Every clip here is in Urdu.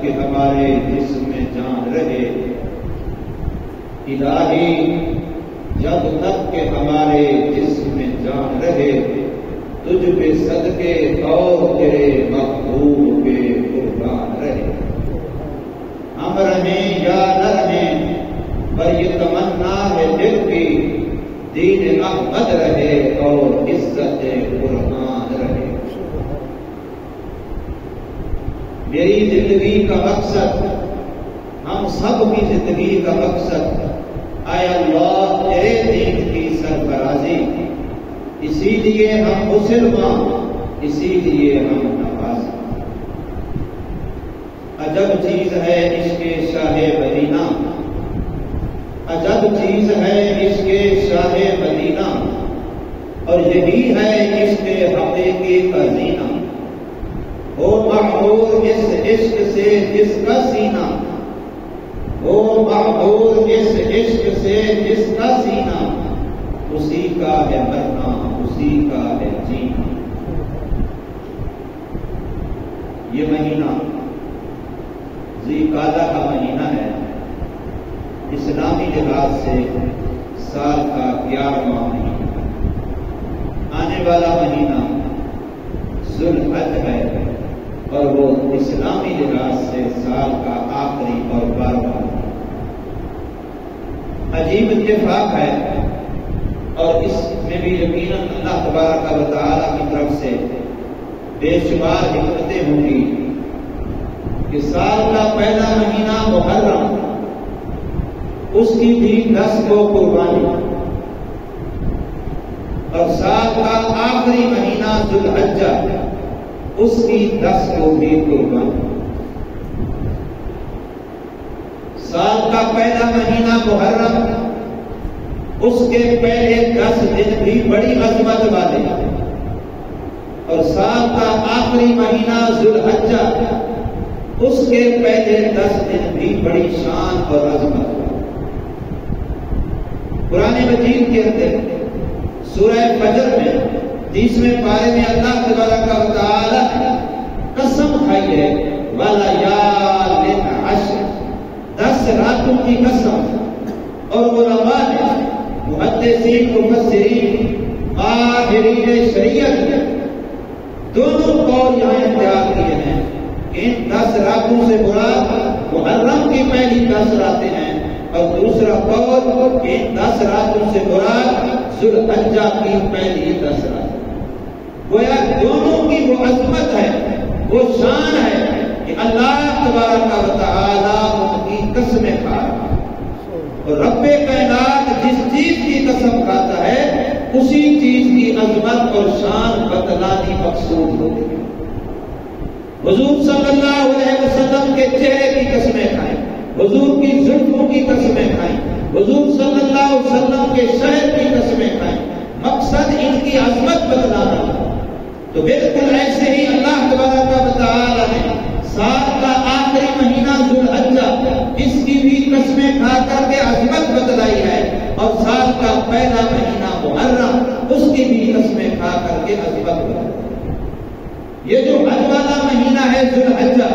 کہ ہمارے جسم میں جان رہے، الہی جب تک کہ ہمارے جسم میں جان رہے، تجھ پہ صدقے اور تیرے محبوب پہ قربان رہے۔ ہم رہیں یا نہ رہیں، پر یہ تمنا ہے دل کی، دین احمد رہے اور عزت قرآن رہے۔ میری زندگی کا مقصد، ہم سب کی زندگی کا مقصد، اے اللہ تیرے دین کی سرفرازی، اسی لیے ہم مسلمان، اسی لیے ہم نمازی۔ عجب چیز ہے عشق شاہ مدینہ، عجب چیز ہے عشق شاہ مدینہ، اور یہی ہے عشق حقیقی کا زینہ۔ ہو معمور اس عشق سے جس کا سینہ، ہو معمور اس عشق سے جس کا سینہ، اسی کا ہے مرنا، اسی کا ہے جینا۔ یہ مہینہ ذی قعدہ کا مہینہ ہے، اسلامی لحاظ سے سال کا 11واں مہینہ۔ آنے والا مہینہ ذو الحج ہے، اور وہ اسلامی لحاظ سے سال کا آخری اور 12واں۔ عجیب اتفاق ہے، اور اس میں بھی یقیناً اللہ تبارک و تعالیٰ کی طرف سے بے شمار حکمتیں ہوں گی کہ سال کا پہلا مہینہ محرم، اس کی بھی 10 کو قربانی، اور سال کا آخری مہینہ ذو الحجہ، اس کی 10 کو بھی قربانی۔ سال کا پہلا مہینہ محرم، اس کے پہلے 10 دن بھی بڑی عظمت والے، اور سال کا آخری مہینہ ذو الحجہ، اس کے پہلے 10 دن بھی بڑی شان اور عظمت والے۔ قرآن مجید کے اندر سورہ فجر میں 30ویں پارے میں اللہ تبارک و تعالیٰ نے قسم کھائی ہے، وَلَيَالٍ عَشْرٍ، 10 راتوں کی قسم۔ اور علماء نے، محدثین، مفسرین، ماہرین شریعت، دونوں قول یہاں اختیار کیے ہیں کہ ان 10 راتوں سے مراد محرم کی پہلی 10 راتیں ہیں، اور دوسرا قول کہ ان 10 راتوں سے مراد ذو الحجہ کی پہلی 10 راتیں۔ گویا دونوں کی وہ عظمت ہے، وہ شان ہے کہ اللہ تبارک و تعالیٰ ان کی قسمیں کھا رہا ہے، اور رب کائنات جس چیز کی قسم کھاتا ہے اسی چیز کی عظمت اور شان بتلانی مقصود ہوتی ہے۔ حضور صلی اللہ علیہ وسلم کے چہرے کی قسمیں کھائیں، حضور کی زلفوں کی قسمیں کھائیں، حضور صلی اللہ علیہ وسلم کے شہر کی قسمیں کھائیں، مقصد ان کی عظمت بتلانا ہے۔ تو بالکل ایسے ہی اللہ تبارک و تعالیٰ نے سال کا آخری مہینہ ذو الحجہ، اس کی بھی قسمیں کھا کر کے عظمت بتلائی ہے، اور سال کا پہلا مہینہ محرم، اس کی بھی قسمیں کھا کر کے عظمت بتلائی ہے۔ یہ جو حج والا مہینہ ہے ذو الحجہ،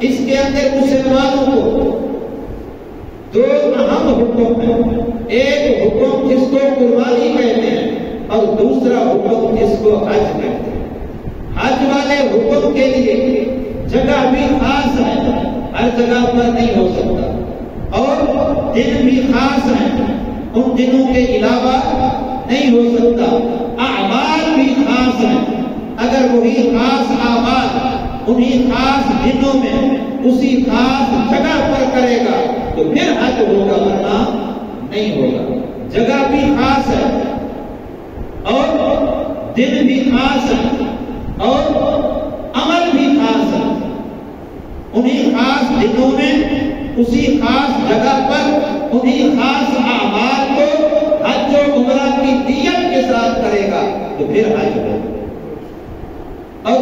اس کے اندر مسلمانوں کو 2 اہم حکم ہیں۔ ایک حکم جس کو قربانی کہتے ہیں، اور دوسرا حکم جس کو حج کہتے ہیں۔ حج والے حکم کے لیے جگہ بھی خاص ہے، ہر جگہ پر نہیں ہو سکتا، اور دن بھی خاص ہیں، ان دنوں کے علاوہ نہیں ہو سکتا۔ اعمال بھی خاص ہیں، اگر وہی خاص اعمال انہی خاص دنوں میں اسی خاص جگہ پر کرے گا تو پھر حج ہوگا، ورنہ نہیں ہوگا۔ جگہ بھی خاص ہے، اور دن بھی خاص ہے، اور عمل بھی خاص ہے۔ انہی خاص دنوں میں اسی خاص جگہ پر انہی خاص اعمال کو حج و عمرہ کی نیت کے ساتھ کرے گا تو پھر حج ہوگا۔ اور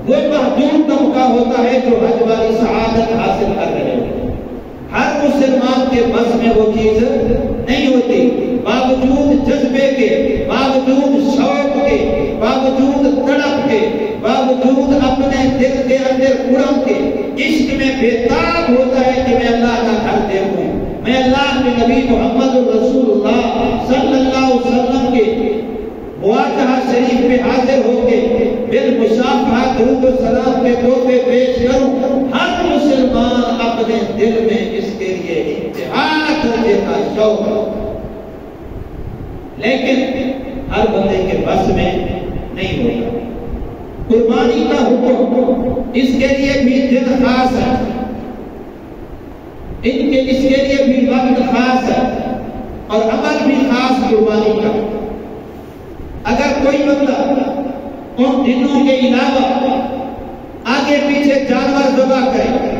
وہ محدود طبقہ ہوتا ہے جو حج والی سعادت حاصل کر رہے ہیں۔ ہر مسلمان کے بس میں وہ چیز نہیں ہوتی، باوجود جذبے کے، باوجود شوق کے، باوجود تڑپ کے، باوجود اپنے دل کے اندر اڑم کے، عشق نبی محمد رسول اللہ صلی اللہ علیہ وسلم کے مواجہہ شریف میں حاضر ہو کے بالمصافحہ درود و سلام کے تحفے پیش کروں، ہر مسلمان اپنے دل میں اس کے لیے انتہا درجے کا شوق ہو، لیکن ہر بندے کے بس میں نہیں ہوتا۔ قربانی کا حکم اس کے لیے بھی دن خاص ہے، اس کے لیے بھی وقت خاص ہے اور عمل بھی خاص قربانی کا۔ اگر کوئی بندہ ان دنوں کے علاوہ آگے پیچھے جانور ذبح کرے،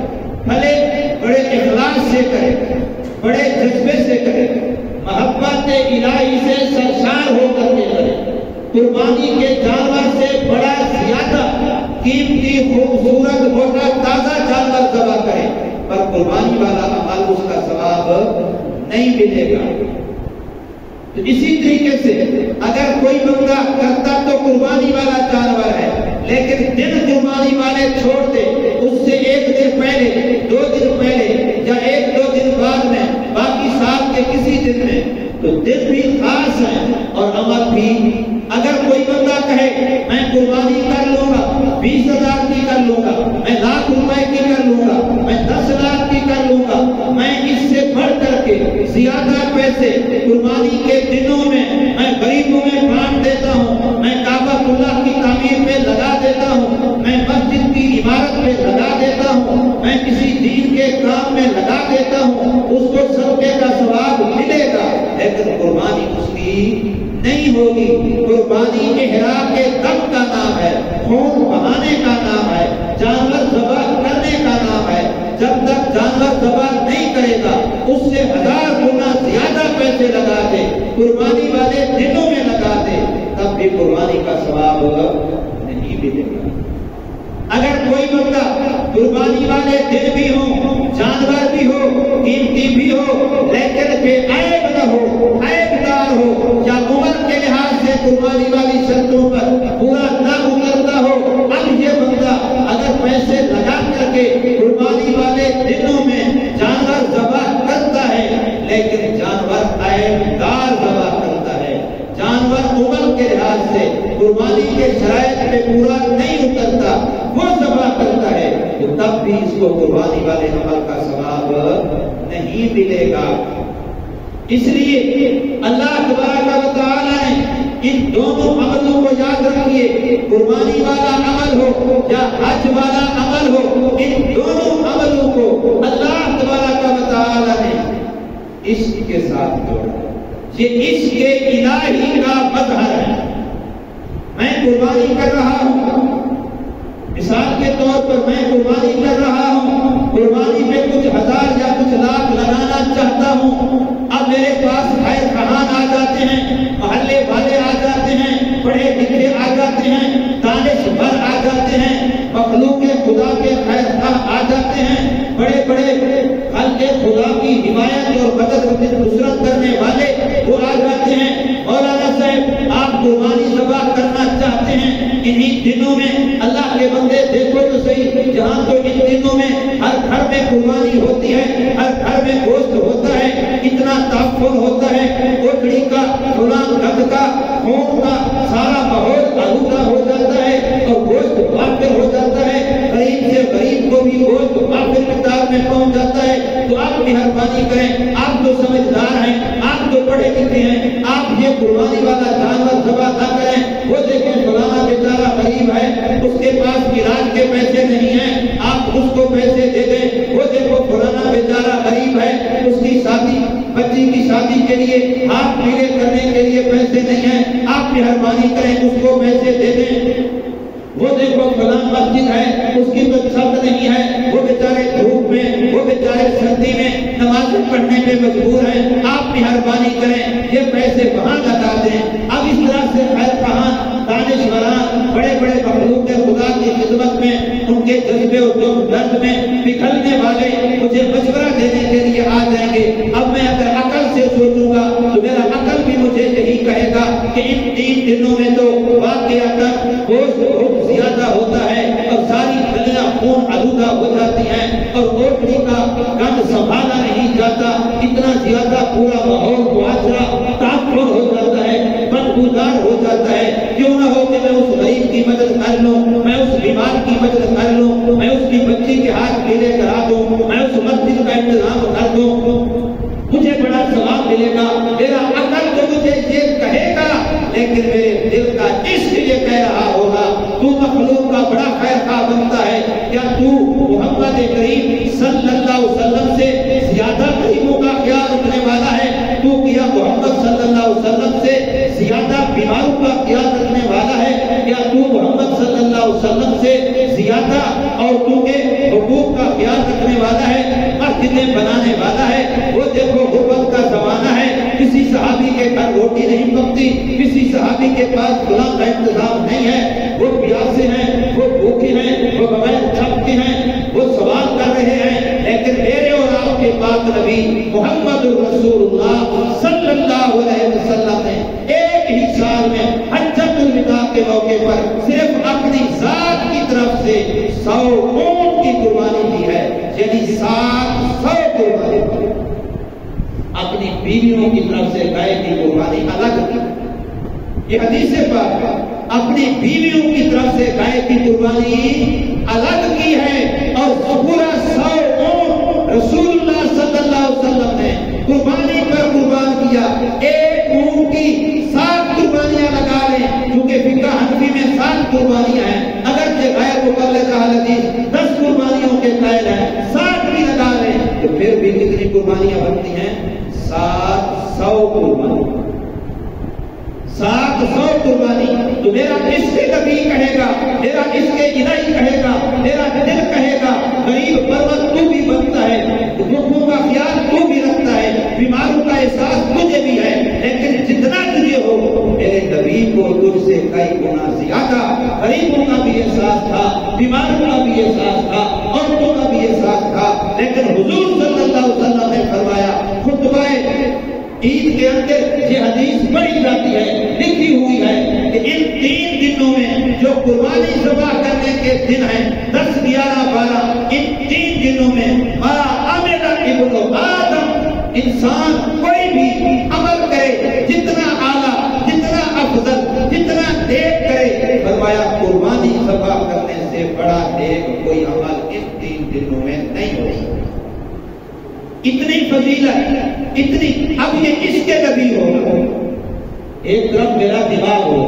بھلے بڑے اخلاص سے کرے، بڑے جذبے سے کرے، محبت الہی سے سرشار ہو کر کے کرے، قربانی کے جانور سے بڑا زیادہ قیمتی خوبصورت موٹا تازہ جانور ذبح کرے، پر قربانی والا عمل اس کا ثواب نہیں ملے گا۔ تو اسی طریقے سے اگر کوئی بندہ کرتا تو قربانی والا جانور ہے، لیکن دن قربانی والے چھوڑ دے، اس سے ایک دن پہلے، 2 دن پہلے یا 1-2 دن بعد میں، باقی سال کے کسی دن میں، تو دن بھی خاص ہے اور عمل بھی۔ اگر کوئی بندہ کہے میں قربانی کر لوں گا، 20,000 کی کر لوں گا، میں 1,00,000 روپے کی کر لوں گا، میں 10 لاکھ کی کر لوں گا، میں اس سے بڑھ کر کے زیادہ پیسے قربانی کے دنوں میں غریبوں میں بانٹ دیتا ہوں، میں کعبہ اللہ کی تعمیر میں لگا دیتا ہوں، میں مسجد کی عمارت میں لگا دیتا ہوں، میں کسی دین کے کام میں لگا دیتا ہوں، اس کو صدقے کا ثواب ملے گا، لیکن قربانی اس کی نہیں ہوگی۔ قربانی احرام کے دم کا نام ہے، خون بہانے کا نام ہے، جانور ذبح کرنے کا نام ہے۔ جب تک جانور ذبح نہیں کرے گا، اس سے 1000 گنا زیادہ پیسے لگا دے، قربانی والے دنوں میں لگا دے، تب بھی قربانی کا ثواب نہیں ملے گا۔ اگر کوئی بندہ قربانی والے دن بھی ہو، جانور بھی ہو، قیمتی بھی ہو، لیکن بے عیب نہ ہو، عیب دار ہو، یا عمر کے لحاظ سے قربانی والی شرطوں پر پورا نہ اترتا ہو، اب یہ بندہ اگر پیسے لگا کر کے قربانی والے دنوں میں جانور ذبح کرتا ہے، لیکن جانور عیب دار ذبح کرتا ہے، جانور عمر کے لحاظ سے قربانی کے شرائط میں پورا نہیں اترتا، وہ ذبح کرتا ہے، تو تب بھی اس کو قربانی والے عمل کا ثواب نہیں ملے گا۔ اس لیے اللہ تبارک و تعالی نے ان دونوں عملوں کو یاد رکھیے، قربانی والا عمل ہو یا حج والا عمل ہو، ان دونوں عملوں کو اللہ تبارک و تعالی نے عشق کے ساتھ جوڑا۔ یہ عشق الہی کا مظہر ہے۔ میں قربانی کر رہا ہوں، مثال کے طور پر میں قربانی کر رہا ہوں، قربانی میں کچھ 1000 یا کچھ لاکھ لگانا چاہتا ہوں، اب میرے پاس خیر خواہان آ جاتے ہیں، محلے والے آ جاتے ہیں، پڑھے لکھے آ جاتے ہیں، دانش ور آ جاتے ہیں، مخلوق خدا کے خیر خواہ آ جاتے ہیں، بڑے بڑے خلق خدا کی حمایت اور مدد نصرت کرنے والے وہ آ جاتے ہیں۔ مولانا صاحب آپ قربانی ذبح کرنا چاہتے ہیں، انہی دنوں میں اللہ کے بندے دیکھو تو صحیح، جہاں تو ان دنوں میں ہر گھر میں قربانی ہوتی ہے، ہر گھر میں گوشت ہوتا ہے، اتنا تحفظ ہوتا ہے، کوٹڑی کا، فلاں گند کا، خون کا سارا ماحول آلودہ ہو جاتا ہے اور گوشت وافر ہو جاتا ہے، غریب سے غریب کو بھی گوشت وافر مقدار میں پہنچ جاتا ہے۔ تو آپ مہربانی کریں، آپ تو سمجھدار ہیں، آپ تو پڑھے لکھے ہیں، آپ یہ قربانی والا جانور ذبح نہ کریں۔ وہ دیکھیں فلانا بیچارہ غریب ہے، اس کے پاس علاج کے پیسے نہیں ہیں، آپ اس کو پیسے دے دیں۔ وہ دیکھو فلانا بیچارہ غریب ہے، اس کی شادی، بچی کی شادی کے لیے ہاتھ پیلے کرنے کے لیے پیسے نہیں ہیں، آپ مہربانی کریں اس کو پیسے دے دیں۔ وہ دیکھو فلاں مسجد ہے، اس کی تو چھت نہیں ہے، وہ بیچارے دھوپ میں، وہ بیچارے سردی میں نماز پڑھنے میں مجبور ہیں، آپ مہربانی کریں یہ پیسے وہاں لگا دیں۔ اب اس طرح سے خیر خواہاں، دانشوران، بڑے بڑے مخلوق خدا کی خدمت میں، ان کے جذبے و درد میں پگھلنے والے مجھے مشورہ دینے کے لیے آ جائیں گے۔ اب میں اگر عقل سے سوچوں گا تو میرا عقل بھی مجھے یہی کہے گا کہ ان 3 دنوں میں تو واقعات گوشت بہت زیادہ ہوتا ہے اور ساری گلیاں خون آلودہ ہو جاتی ہیں اور کوٹڑی کا گند سنبھالا نہیں جاتا، اتنا زیادہ پورا کریم صلی اللہ علیہ وسلم سے زیادہ غریبوں کا خیال رکھنے والا ہے؟ تو کیا محمد صلی اللہ علیہ وسلم سے زیادہ بیماروں کا خیال رکھنے والا ہے؟ کیا تو محمد صلی اللہ علیہ وسلم سے زیادہ عورتوں کے حقوق کا خیال رکھنے والا ہے؟ مسجدیں بنانے والا ہے؟ وہ دیکھو غربت کا زمانہ ہے، کسی صحابی کے گھر روٹی نہیں پکتی، کسی صحابی کے پاس کھانا کا انتظام نہیں ہے، وہ پیاسے ہیں، وہ بھوکے ہیں، وہ بغیر چھپتے ہیں، وہ سوال کر رہے ہیں، لیکن میرے اور آپ کے پاک نبی محمد رسول اللہ صلی اللہ علیہ وسلم نے ایک ہی سال میں حجۃ الوداع کے موقع پر صرف اپنی ذات کی طرف سے 100 اونٹ کی قربانی دی ہے، یعنی 700 قربانی اپنی بیویوں کی طرف سے گائے کی قربانی الگ کی۔ یہ حدیث پاک ہے، اپنی بیویوں کی طرف سے گائے کی قربانی الگ کی ہے، اور پورا 100 اونٹ رسول اللہ صلی اللہ علیہ وسلم نے قربانی پر قربان کیا۔ ایک اونٹ کی 7 قربانیاں لگا لیں، کیونکہ فقہ حنفی میں 7 قربانیاں ہیں، اگرچہ غیر مقلدہ حدیث 10 قربانیوں کے قائل ہیں، 7 بھی لگا لیں تو پھر بھی کتنی قربانیاں بنتی ہیں؟ 700 قربانی، 700 قربانی۔ تو میرا اس کے نبی کہے گا، میرا اس کے الہی کہے گا، میرا دل کہے گا غریب پرور تو بھی بنتا ہے، دکھوں کا خیال تو بھی رکھتا ہے، بیماروں کا احساس تجھے بھی ہے، لیکن جتنا تجھے ہو میرے نبی کو تجھ سے کئی گنا زیادہ غریبوں کا بھی احساس تھا، بیماروں کا بھی احساس تھا، عورتوں کا بھی احساس تھا۔ لیکن حضور صلی اللہ علیہ وسلم نے فرمایا، خطبہ عید کے اندر یہ حدیث پڑھی جاتی ہے، لکھی ہوئی ہے کہ ان 3 دنوں میں جو قربانی ذبح کرنے کے دن ہیں 10، 11، 12، ان 3 دنوں میں ما عمل ابن آدم، انسان کوئی بھی عمل کرے، جتنا اعلیٰ، جتنا افضل، جتنا نیک کرے، فرمایا قربانی ذبح کرنے سے بڑا نیک کوئی عمل ان 3 دنوں میں نہیں ہو سکتا۔ اتنی فضیلت، اتنی۔ اب یہ اس کے نبی ہوگا، ایک طرف میرا دماغ ہو،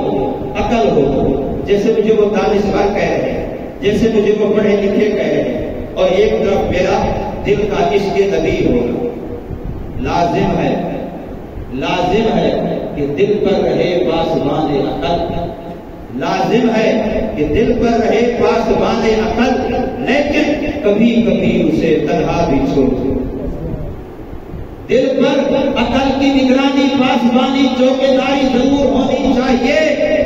عقل ہو، جیسے مجھے وہ دانشور کہہ رہے ہیں، جیسے مجھے وہ پڑھے لکھے کہہ رہے ہیں، اور ایک طرف میرا دل کا اس کے نبی ہوگا۔ لازم ہے کہ دل پر رہے پاسبان عقل، لازم ہے کہ دل پر رہے پاسبان عقل، لیکن کبھی کبھی اسے تنہا بھی چھوڑ دو۔ دل پر عقل کی نگرانی، پاسبانی، چوکیداری ضرور ہونی چاہیے،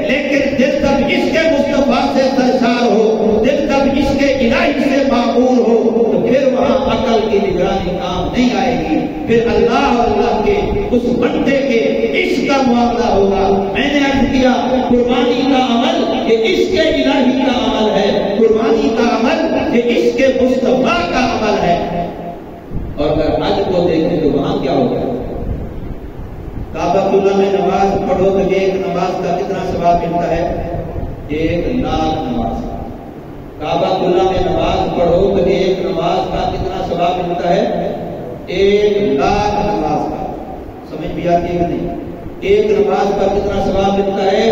لیکن دل تب اس کے مصطفیٰ سے سرشار ہو، دل تب اس کے الہی سے معمور ہو، تو پھر وہاں عقل کی نگرانی کام نہیں آئے گی، پھر اللہ اور اللہ کے اس بندے کے عشق کا معاملہ ہوگا۔ میں نے عرض کیا قربانی کا عمل یہ عشق الہی کا عمل ہے، قربانی کا عمل یہ عشق مصطفیٰ کا عمل ہے۔ اور اگر حج کو دیکھیں تو وہاں کیا ہوگا؟ کعبۃ اللہ میں نماز پڑھو تو ایک نماز کا کتنا ثواب ملتا ہے؟ 1,00,000 نماز۔ کعبۃ اللہ میں نماز پڑھو تو ایک نماز کا کتنا ثواب ملتا ہے؟ 1,00,000 نماز کا۔ سمجھ بھی آتی ہے کہ نہیں؟ ایک نماز کا کتنا ثواب ملتا ہے؟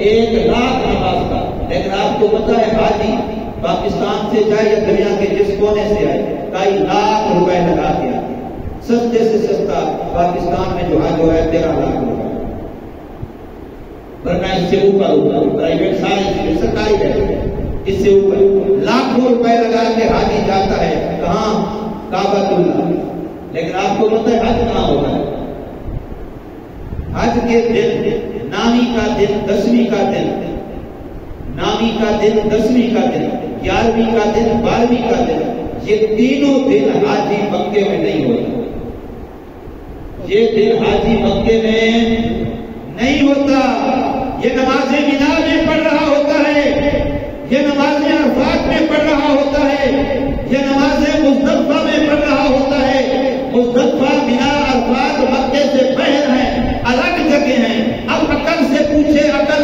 1,00,000 نماز کا۔ لیکن آپ کو پتا ہے حاجی پاکستان سے جائے یا دنیا کے جس کونے سے آئے کئی لاکھ روپے لگا کے آتے، سستے سے سستا پاکستان میں جو حج ہو رہا ہے 13 لاکھ روپے، ورنہ اس سے اوپر ہوگا، پرائیویٹ سارے سرکاری رہتے ہیں، اس سے اوپر لاکھوں روپے لگا کے حاجی جاتا ہے کہاں؟ کعبۃ اللہ۔ لیکن آپ کو پتہ ہے حج کہاں ہوتا ہے؟ حج کے دن، نامی کا دن، 10ویں کا دن، نامی کا دن، 10ویں کا دن، 11ویں کا دن، 12ویں کا دن، یہ تینوں دن حاجی مکے میں نہیں ہوتا، یہ دن حاجی مکے میں نہیں ہوتا، یہ نماز مینا میں پڑھ رہا ہوتا ہے، یہ نماز عرفات میں پڑھ رہا ہوتا ہے، یہ نماز مزدلفہ میں پڑھ رہا ہوتا ہے۔ مزدلفہ، مینا، عرفات مکے سے باہر ہیں، الگ جگہ ہیں۔ اب عقل سے پوچھے، عقل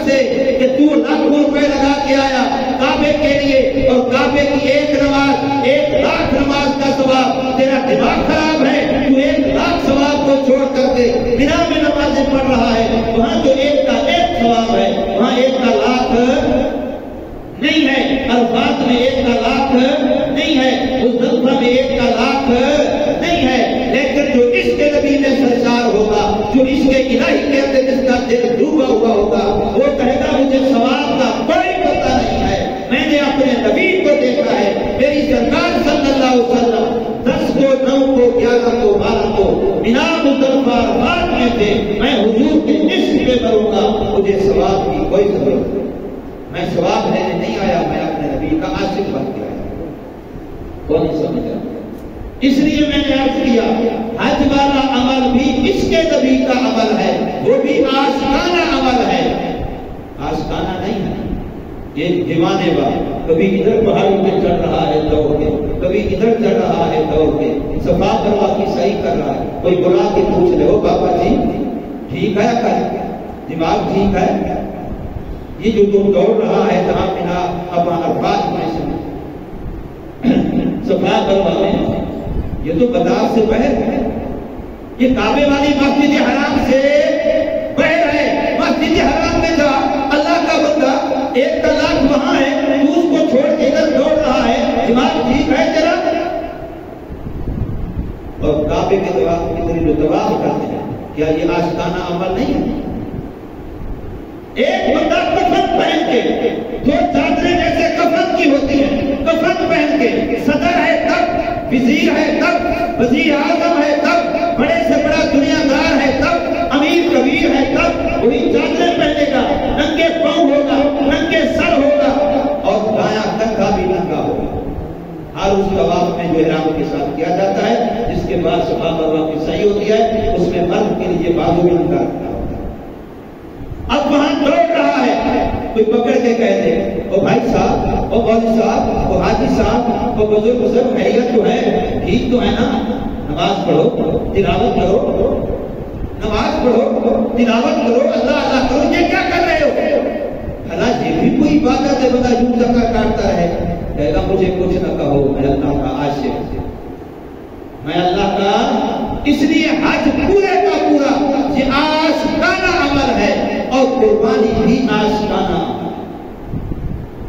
سے کہ تو لاکھوں روپے لگا کے آیا کعبے کے لیے، اور کعبے کی ایک نماز 1,00,000 نماز کا ثواب، تیرا دماغ خراب ہے، تو 1,00,000 ثواب کو چھوڑ کر کے مینا میں نمازیں پڑھ رہا ہے، وہاں جو 1 کا 1 ثواب ہے، وہاں 1 کا 1,00,000 نہیں ہے، عرفات میں 1 کا 1,00,000 نہیں ہے۔ جو اس کے نبی میں سرشار ہوگا، جو اس کے الہی کے اندر جس کا دل ڈوبا ہوا ہوگا، وہ کہے گا مجھے ثواب کا کوئی پتہ نہیں ہے، میں نے اپنے نبی کو دیکھا ہے، میری سرکار صلی اللہ علیہ وسلم 10 کو 9 کو 11 کو 12 کو بنا مزدلفہ عرفات میں تھے، میں حضور کے عشق پہ مروں گا، مجھے ثواب کی کوئی ضرورت نہیں، میں ثواب لینے نہیں آیا، میں اپنے نبی کا عاشق بن کے آیا۔ کون سمجھ رہا؟ اس لیے میں نے عرض کیا حج والا عمل بھی اس کے نبی کا عمل ہے، وہ بھی عاشقانہ عمل ہے، عاشقانہ نہیں ہے یہ دیوانے والا، کبھی ادھر پہاڑوں پہ چڑھ رہا ہے دوڑ کے، کبھی ادھر چڑھ رہا ہے دوڑ کے، صفا مروا کی صحیح کر رہا ہے، کوئی بلا کے پوچھ لے ہو بابا جی ٹھیک ہے کیا دماغ ٹھیک ہے؟ یہ جو تم دوڑ رہا ہے جہاں بنا اپنا عرفات میں صفا مروا میں، یہ تو بداخ سے بحر ہے، یہ کعبے والی مسجد حرام سے بحر ہے، مسجد حرام میں جا اللہ کا بندہ 1 طلاق وہاں ہے، تو اس کو چھوڑ کے ادھر دوڑ رہا ہے، دماغ ٹھیک ہے تیرا؟ اور کعبے کے جو طواف کرتے ہیں کیا یہ عاشقانہ عمل نہیں ہے؟ ایک بندہ کفن پہن کے، جو چادریں جیسے کفن کی ہوتی ہیں، کفن پہن کے صدر ہے تب، وزیر ہے تب، وزیر اعظم ہے تب، بڑے سے بڑا دنیا دار ہے تب، امیر کبیر ہے تب، وہی چادریں پہنے گا، ننگے پاؤں ہوگا، ننگے سر ہوگا، اور دایاں کندھا بھی ننگا ہوگا۔ ہر اس طواف میں جو احرام کے ساتھ کیا جاتا ہے، جس کے بعد صفا مروا کی صحیح ہوتی ہے، اس میں مرد کے لیے بازو بھی ننگا رکھنا ہوتا ہے۔ اب وہاں دوڑ رہا ہے، کوئی پکڑ کے کہتے ہیں او بھائی صاحب، او مولوی صاحب، او حاجی صاحب، او بزرگ خیریت تو ہے، ٹھیک تو ہے نا؟ نماز پڑھو، تلاوت کرو، نماز پڑھو، تلاوت کرو، اللہ اللہ کرو، یہ کیا کر رہے ہو؟ حالانکہ یہ بھی کوئی عبادت ہے، بندہ یوں دھکا کاٹتا ہے، کہے گا مجھے کچھ نہ کہو، میں اللہ کا عاشق، میں اللہ کا، اس لیے حج پورے کا پورا یہ عاشقانہ عمل ہے، اور قربانی بھی عاشقانہ،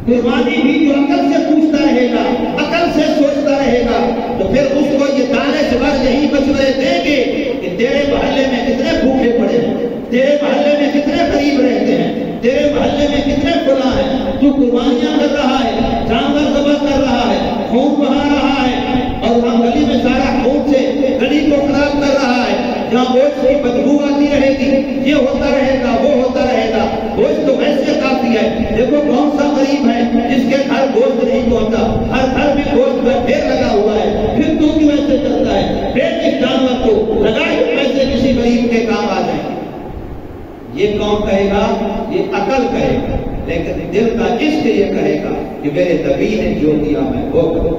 قربانی بھی جو عقل سے پوچھتا رہے گا، عقل سے سوچتا رہے گا، تو پھر اس کو یہ دانشور یہی مشورے دیں گے کہ تیرے محلے میں کتنے بھوکے پڑے ہیں، تیرے محلے میں کتنے غریب رہتے ہیں، تیرے محلے میں کتنے فلاں ہیں، تو قربانیاں کر رہا ہے، جانور ذبح کر رہا ہے، خون بہا رہا ہے، اور وہاں گلی میں سارا خون سے گلی کو خراب کر رہا ہے، جہاں گوشت کی بدبو آتی رہے گی، یہ ہوتا رہے گا، وہ ہوتا رہے گا، گوشت تو ویسے کافی ہے، دیکھو کون سا غریب ہے جس کے گھر گوشت نہیں پہنچتا، ہر گھر میں گوشت کا ڈھیر لگا ہوا ہے، پھر تو کیوں ایسے کرتا ہے؟ پھر اس جانور کو لگائے پیسے کسی غریب کے کام آ جائیں۔ یہ کون کہے گا؟ یہ عقل کہے گا، لیکن دل کا عشق یہ کہے گا کہ میرے نبی نے جو کیا میں وہ کروں۔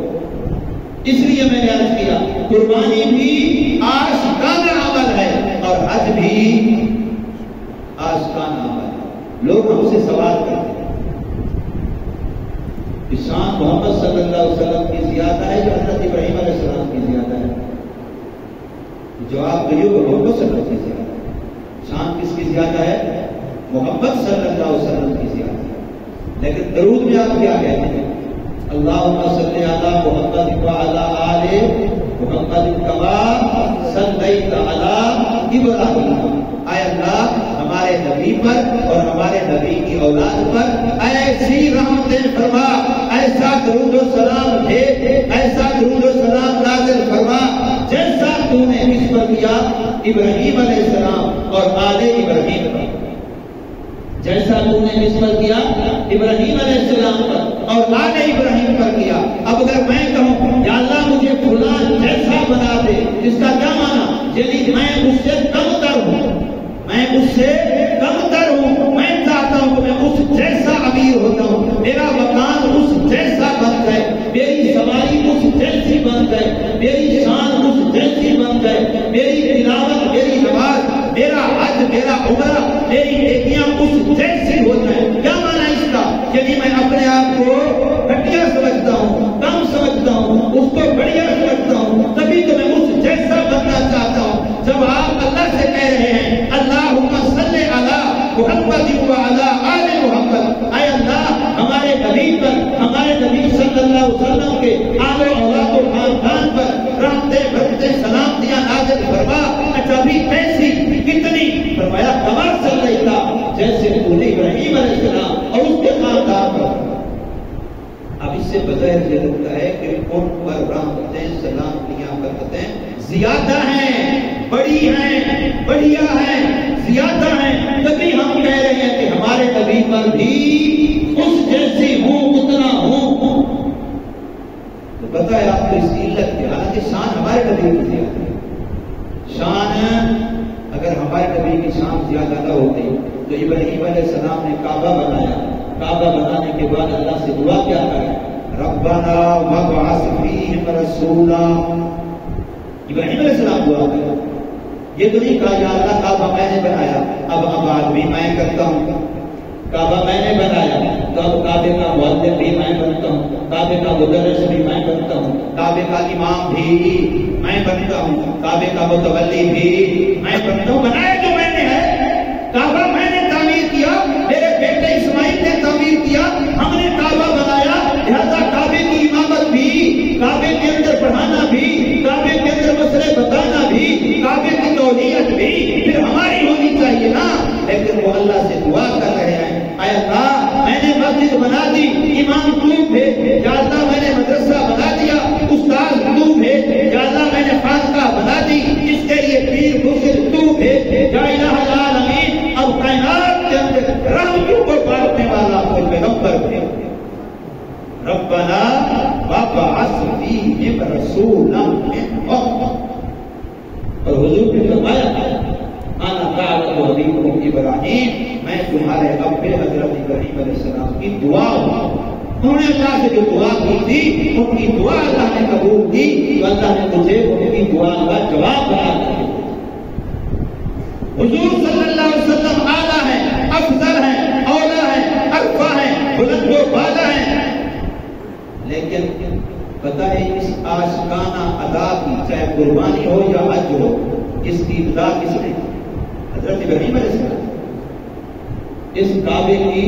اس لیے میں نے عرض کیا قربانی بھی عاشقانہ عمل ہے، اور حج بھی عاشقانہ عمل ہے۔ لوگ ہم سے سوال کرتے ہیں کہ شان محمد صلی اللہ علیہ وسلم کی زیادہ ہے یا حضرت ابراہیم علیہ السلام کی زیادہ ہے؟ جواب دیو محمد صلی اللہ علیہ وسلم کی زیادہ ہے۔ شان کس کی زیادہ ہے؟ محمد صلی اللہ علیہ وسلم کی زیادہ ہے۔ لیکن درود میں آپ کیا کہتے ہیں؟ اللہم صلی علی محمد وعلی آل محمد کما صلیت علی ابراہیم۔ اے اللہ ہمارے نبی پر اور ہمارے نبی کی اولاد پر ایسی رحمتیں فرما، ایسا درود و سلام بھیج، ایسا درود و سلام نازل فرما جیسا تو نے اس پر کیا ابراہیم علیہ السلام اور آل ابراہیم پر، جیسا تو نے اس پر کیا ابراہیم علیہ السلام پر اور آل ابراہیم پر کیا۔ اب اگر میں کہوں یا اللہ مجھے فلاں جیسا بنا دے، اس کا کیا معنی؟ یعنی میں اس سے کم تر ہوں، میں اس سے کم تر ہوں، میں چاہتا ہوں کہ میں اس جیسا امیر ہوتا ہوں، میرا مکان اس جیسا بن جائے، میری سواری اس جیسی بن جائے، میری شان اس جیسی بن جائے، میری تلاوت، میری نماز، میرا حج، میرا عمرہ، میری نیکیاں اس جیسی ہو جائیں۔ کیا معنی اس کا؟ یعنی میں اپنے آپ کو گھٹیا سمجھتا ہوں، کم سمجھتا ہوں، اس کو بڑھیا سمجھتا ہوں، تبھی تو میں اس جیسا بننا چاہتا ہوں۔ جب آپ اللہ سے کہہ رہے ہیں اللہم صلی علی محمد وعلی آل محمد، اے اللہ ہمارے نبی پر، ہمارے نبی صلی اللہ علیہ وسلم کے آل و اولاد و خاندان پر رحمتیں برکتیں سلامتیاں نازل فرما۔ سے لگتا ہے کہ ان پر رحمتیں سلامتیاں برکتیں زیادہ ہیں، بڑی ہیں، بڑھیا ہیں، زیادہ ہیں. تبھی ہم کہہ رہے ہیں کہ ہمارے نبی پر بھی اس جیسی ہوں اتنا ہوں. تو بتائے آپ کو اس کی علت کیا؟ حالانکہ شان ہمارے نبی کی زیادہ ہے. شان اگر ہمارے نبی کی شان زیادہ نہ ہوتی تو ابراہیم علیہ السلام نے کعبہ بنایا. کعبہ بنانے کے بعد اللہ سے دعا کیا کرے؟ ربنا وابعث فیہم رسولا. ابراہیم علیہ السلام دعا کرے. یہ تو نہیں کہا یا اللہ کعبہ میں نے بنایا اب آباد بھی میں کرتا ہوں. کعبہ میں نے بنایا تو اب کعبے کا مؤذن بھی میں بنتا ہوں، کعبے کا مدرس بھی میں بنتا ہوں، کعبے کا امام بھی میں بنتا ہوں، کعبے کا متولی بھی میں بنتا ہوں. بنایا جو میں نے ہے. کعبہ میں نے تعمیر کیا، میرے بیٹے اسماعیل نے تعمیر کیا، ہم نے کعبہ بنایا. لہذا کعبے کی امامت بھی، کعبے کے اندر پڑھانا بھی، کعبے کے اندر مسئلے بتانا بھی، کعبے کی تولیت بھی پھر ہماری ہونی چاہیے نا. لیکن وہ اللہ سے دعا کر رہے ہیں، اے اللہ میں نے مسجد بنا دی، امام تو بھیج. یا اللہ میں نے مدرسہ بنا دیا، استاد تو بھیج. یا اللہ میں نے خانقاہ بنا دی، اس کے لیے پیر مرشد تو بھیج. یا الہ العالمین اب کائنات کے اندر رحمتوں کو بانٹنے والا کوئی پیغمبر بھیج. ربنا وابعث فیہم رسولا منہم. اور حضور نے فرمایا انا دعوت ابیکم ابراہیم، میں تمہارے ابے حضرت ابراہیم علیہ السلام کی دعا ہوں. انہوں نے اللہ سے جو دعا کی تھی ان کی دعا اللہ نے قبول کی تو اللہ نے مجھے ان کی دعا کا جواب بنا دیا. حضور صلی اللہ علیہ وسلم اعلیٰ ہیں، افضل ہیں، اولیٰ ہیں، ارفع ہیں، بلند و بالا ہیں. لیکن پتہ ہے اس عاشقانہ ادا کی، چاہے قربانی ہو یا حج ہو، اس کی ابتدا کس نے؟ حضرت ابراہیم علیہ السلام. اس کعبے کی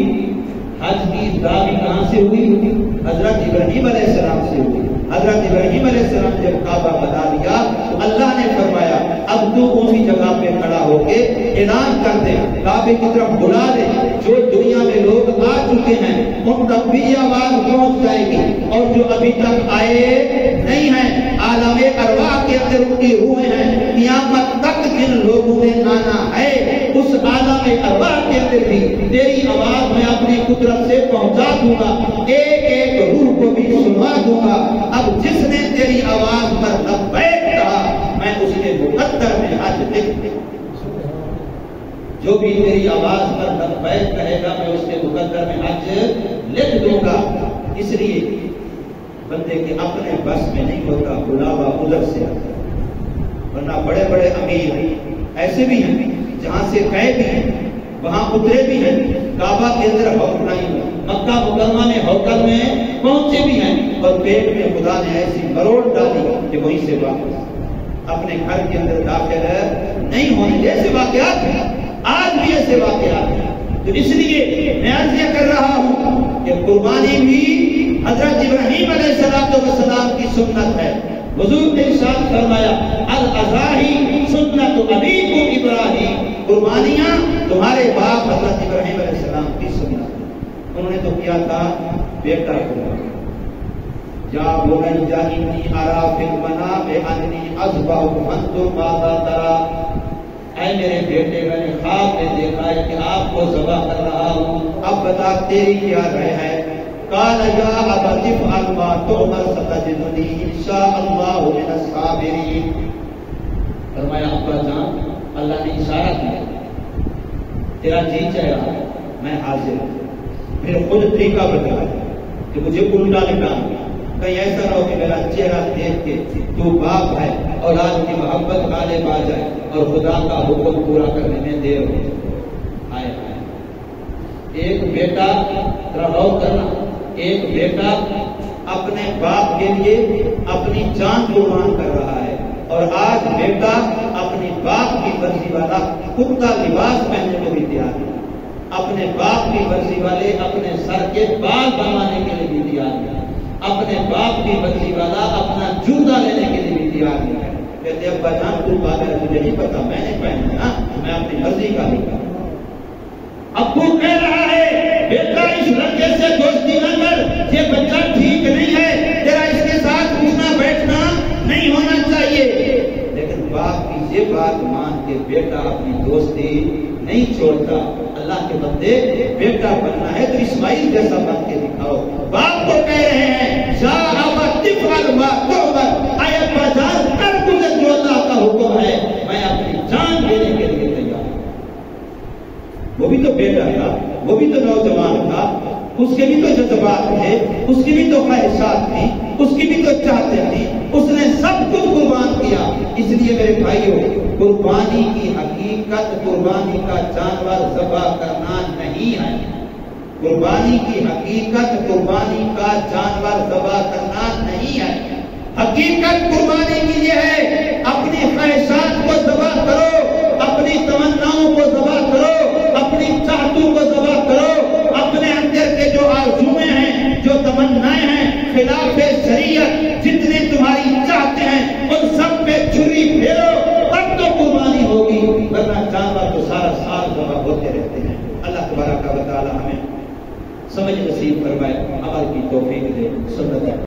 حج کی ابتدا بھی کہاں سے ہوئی؟ حضرت ابراہیم علیہ السلام سے ہوئی. حضرت ابراہیم علیہ السلام جب کعبہ بنا دیا تو اللہ نے فرمایا اب تو اسی جگہ پہ کھڑا ہو کے اعلان کر دے، کعبے کی طرف بلا دے. جو دنیا میں لوگ آ چکے ہیں ان تک بھی یہ آواز پہنچ جائے گی، اور جو ابھی تک آئے نہیں ہیں عالم ارواح کے اندر ان کی روحیں ہیں، قیامت تک جن لوگوں نے آنا ہے اس عالم ارواح کے اندر بھی تیری آواز میں اپنی قدرت سے پہنچا دوں گا، ایک ایک روح کو بھی سنوا دوں گا. اب جس نے تیری آواز پر لبیک کہا میں اس کے مقدر میں حج لکھ دوں. جو بھی تیری آواز پر لبیک کہے گا میں اس کے مقدر میں حج لکھ دوں گا. اس لیے بندے کے اپنے بس میں نہیں ہوتا، بلاوا ادھر سے آتا. ورنہ بڑے بڑے امیر ایسے بھی ہیں جہاں سے گئے بھی ہیں وہاں اترے بھی ہیں، کعبہ کے اندر مکہ مکرمہ میں ہوٹل میں پہنچے بھی ہیں، اور پیٹ میں خدا نے ایسی مروڑ ڈالی کہ وہیں سے واپس اپنے گھر کے اندر داخل نہیں ہونے. جیسے واقعات ہیں آج بھی ایسے واقعات ہیں. تو اس لیے میں عرض یہ کر رہا ہوں کہ قربانی بھی حضرت ابراہیم علیہ السلام کی سنت ہے. حضور نے ارشاد فرمایا الاضاحی سنت ابیکم ابراہیم، قربانیاں تمہارے باپ حضرت ابراہیم علیہ السلام کی سنت. انہوں نے تو کیا تھا بیٹا قربان. یا بنی انی ارا فی المنام انی اذبح فانظر ماذا تری. اے میرے بیٹے میں نے خواب میں دیکھا ہے کہ آپ کو ذبح کر رہا ہوں، اب بتا تیری کیا رائے ہے؟ قال یا ابت افعل ما تؤمر ستجدنی ان شاء اللہ من الصابرین. فرمایا ابا جان اللہ نے اشارہ کیا، تیرا جی چاہا میں حاضر ہوں. پھر خود طریقہ بتا کہ مجھے الٹا نکالنا، کہیں ایسا نہ ہو کہ میرا چہرہ دیکھ کے تو باپ ہے اولاد کی محبت غالب آ جائے اور خدا کا حکم پورا کرنے میں دیر ہو. آئے ایک بیٹا رہو کرنا، ایک بیٹا اپنے باپ کے لیے اپنی جان قربان کر رہا ہے، اور آج بیٹا اپنی باپ کی مرضی والا کتا لباس پہننے کو بھی تیار ہے، اپنے باپ کی مرضی والے اپنے سر کے بال بنوانے کے لیے بھی تیار ہے، اپنے باپ کی مرضی والا اپنا جوتا لینے کے لیے بھی تیار نہیں ہے. کہتے ابا جان تو بات ہے مجھے نہیں پتا، میں نے پہنا نا، میں اپنی مرضی کا نہیں کروں. ابو کہہ رہا ہے بیٹا اس لڑکے سے دوستی نہ کر، یہ بچہ ٹھیک نہیں ہے، یہ بات مان کے بیٹا اپنی دوستی نہیں چھوڑتا. اللہ کے بندے بیٹا بننا ہے تو اسماعیل جیسا بن کے دکھاؤ. باپ کو کہہ رہے ہیں جا ابا تفعل ما تؤمر، اے ابا جان کر مجھے جو اللہ کا حکم ہے، میں اپنی جان دینے کے لیے تیار ہوں. وہ بھی تو بیٹا تھا، وہ بھی تو نوجوان تھا، اس کے بھی تو جذبات تھے، اس کی بھی تو خواہشات تھی، اس کی بھی تو چاہتے تھی، اس نے سب کچھ قربان کیا. اس لیے میرے بھائیوں، قربانی کی حقیقت قربانی کا جانور ذبح کرنا نہیں ہے. قربانی کی حقیقت قربانی کا جانور ذبح کرنا نہیں ہے. حقیقت قربانی کی یہ ہے اپنی خواہشات کو ذبح کرو، اپنی تمناؤں کو ذبح کرو، اپنی چاہتوں کو ذبح کرو، اپنے اندر کے جو آرزویں ہیں، جو تمنائیں ہیں، خلاف شریعت جتنے تمہاری چاہتے ہیں ان سب پہ چھری پھیرو، تب تو قربانی ہوگی، ورنہ جانور تو سارا سال ذبح ہوتے رہتے ہیں. اللہ تبارک و تعالی ہمیں سمجھ نصیب فرمائے، عمل کی توفیق دے. سنت